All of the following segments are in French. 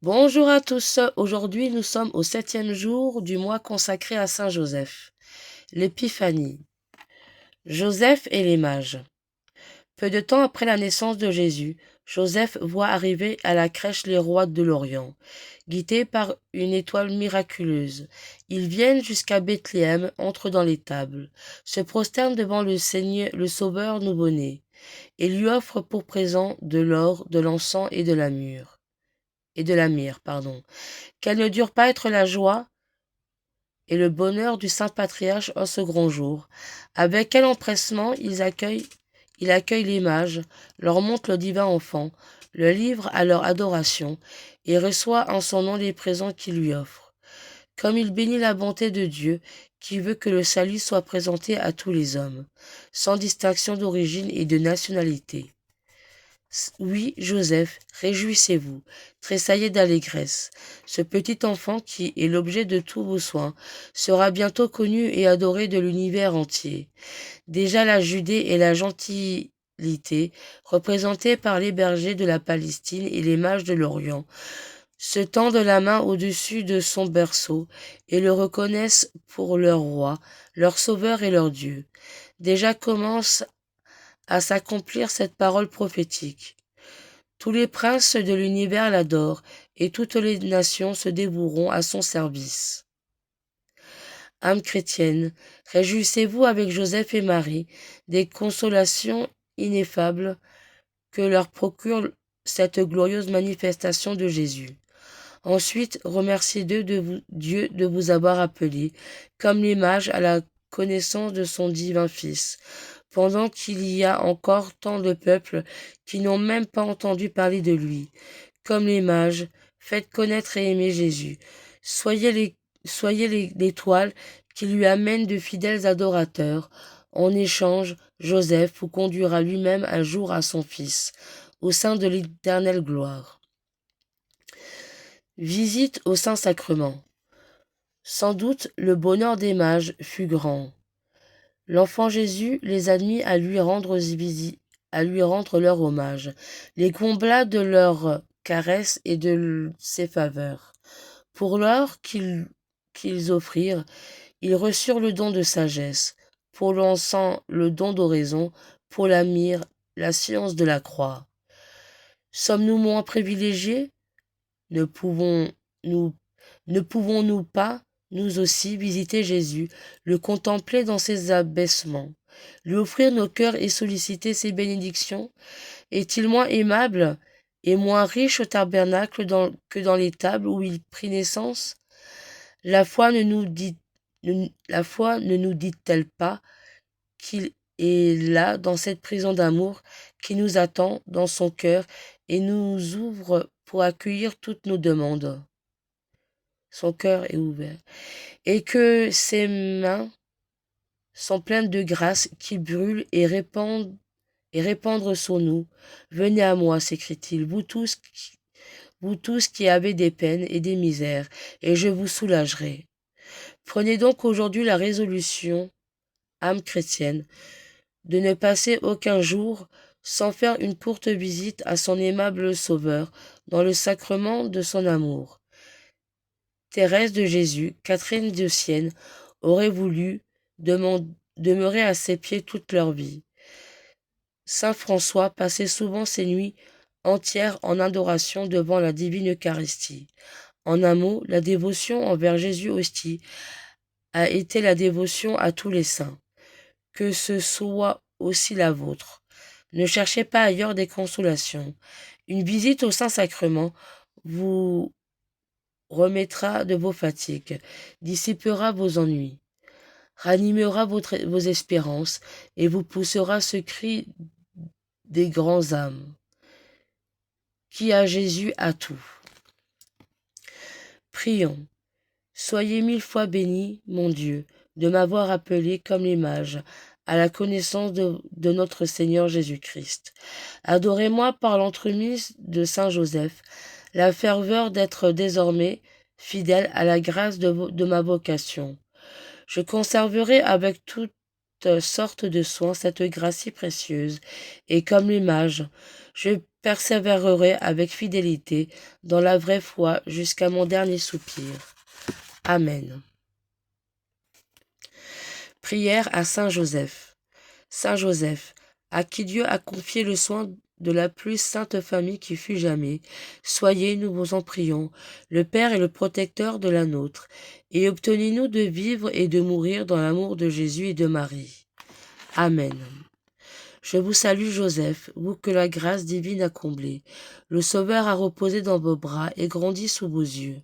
Bonjour à tous, aujourd'hui nous sommes au 7e jour du mois consacré à Saint Joseph, l'Épiphanie. Joseph et les mages. Peu de temps après la naissance de Jésus, Joseph voit arriver à la crèche les rois de l'Orient, guidés par une étoile miraculeuse. Ils viennent jusqu'à Bethléem, entrent dans l'étable, se prosternent devant le Seigneur, le Sauveur nouveau-né, et lui offrent pour présent de l'or, de l'encens et de la myrrhe. Quelle ne dure pas être la joie et le bonheur du saint patriarche en ce grand jour. Avec quel empressement il accueille les mages, leur montre le divin enfant, le livre à leur adoration, et reçoit en son nom les présents qu'il lui offre. Comme il bénit la bonté de Dieu, qui veut que le salut soit présenté à tous les hommes, sans distinction d'origine et de nationalité. Oui, Joseph, réjouissez-vous, tressaillez d'allégresse. Ce petit enfant qui est l'objet de tous vos soins sera bientôt connu et adoré de l'univers entier. Déjà la Judée et la gentilité, représentées par les bergers de la Palestine et les mages de l'Orient, se tendent la main au-dessus de son berceau et le reconnaissent pour leur roi, leur sauveur et leur Dieu. Déjà commence à s'accomplir cette parole prophétique. Tous les princes de l'univers l'adorent, et toutes les nations se dévoueront à son service. Âme chrétienne, réjouissez-vous avec Joseph et Marie des consolations ineffables que leur procure cette glorieuse manifestation de Jésus. Ensuite, remerciez Dieu de vous avoir appelé, comme les mages, à la connaissance de son divin Fils, pendant qu'il y a encore tant de peuples qui n'ont même pas entendu parler de lui. Comme les mages, faites connaître et aimer Jésus. Soyez l'étoile qui lui amène de fidèles adorateurs. En échange, Joseph vous conduira lui-même un jour à son Fils, au sein de l'éternelle gloire. Visite au Saint-Sacrement. Sans doute le bonheur des mages fut grand. L'enfant Jésus les admit à lui rendre leur hommage, les combla de leurs caresses et de ses faveurs. Pour l'or qu'ils offrirent, ils reçurent le don de sagesse, pour l'encens le don d'oraison, pour la myrrhe la science de la croix. Sommes-nous moins privilégiés? Ne pouvons-nous ne pouvons-nous pas, nous aussi, visiter Jésus, le contempler dans ses abaissements, lui offrir nos cœurs et solliciter ses bénédictions? Est-il moins aimable et moins riche au tabernacle que dans les tables où il prit naissance? La foi la foi ne nous dit-elle pas qu'il est là, dans cette prison d'amour, qui nous attend dans son cœur et nous ouvre pour accueillir toutes nos demandes? Son cœur est ouvert. Et que ses mains sont pleines de grâce qui brûlent et répandre sur nous. Venez à moi, s'écrie-t-il, vous tous qui avez des peines et des misères, et je vous soulagerai. Prenez donc aujourd'hui la résolution, âme chrétienne, de ne passer aucun jour sans faire une courte visite à son aimable Sauveur dans le sacrement de son amour. Thérèse de Jésus, Catherine de Sienne auraient voulu demeurer à ses pieds toute leur vie. Saint François passait souvent ses nuits entières en adoration devant la divine Eucharistie. En un mot, la dévotion envers Jésus hostie a été la dévotion à tous les saints. Que ce soit aussi la vôtre. Ne cherchez pas ailleurs des consolations. Une visite au Saint-Sacrement vous remettra de vos fatigues, dissipera vos ennuis, ranimera vos espérances et vous poussera ce cri des grands âmes. Qui a Jésus a tout. Prions. Soyez 1000 fois béni, mon Dieu, de m'avoir appelé comme les mages à la connaissance de notre Seigneur Jésus-Christ. Adorez-moi par l'entremise de Saint Joseph, la ferveur d'être désormais fidèle à la grâce de ma vocation. Je conserverai avec toute sorte de soins cette grâce si précieuse, et comme les mages, je persévérerai avec fidélité dans la vraie foi jusqu'à mon dernier soupir. Amen. Prière à Saint Joseph. Saint Joseph, à qui Dieu a confié le soin de la plus sainte famille qui fut jamais, soyez, nous vous en prions, le Père et le protecteur de la nôtre, et obtenez-nous de vivre et de mourir dans l'amour de Jésus et de Marie. Amen. Je vous salue Joseph, vous que la grâce divine a comblé. Le Sauveur a reposé dans vos bras et grandi sous vos yeux.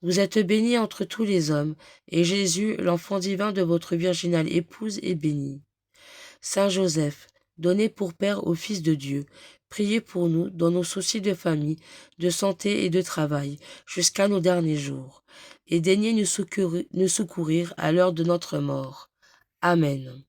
Vous êtes bénie entre tous les hommes, et Jésus, l'enfant divin de votre virginale épouse, est béni. Saint Joseph, donné pour Père au Fils de Dieu, priez pour nous dans nos soucis de famille, de santé et de travail, jusqu'à nos derniers jours, et daignez nous secourir à l'heure de notre mort. Amen.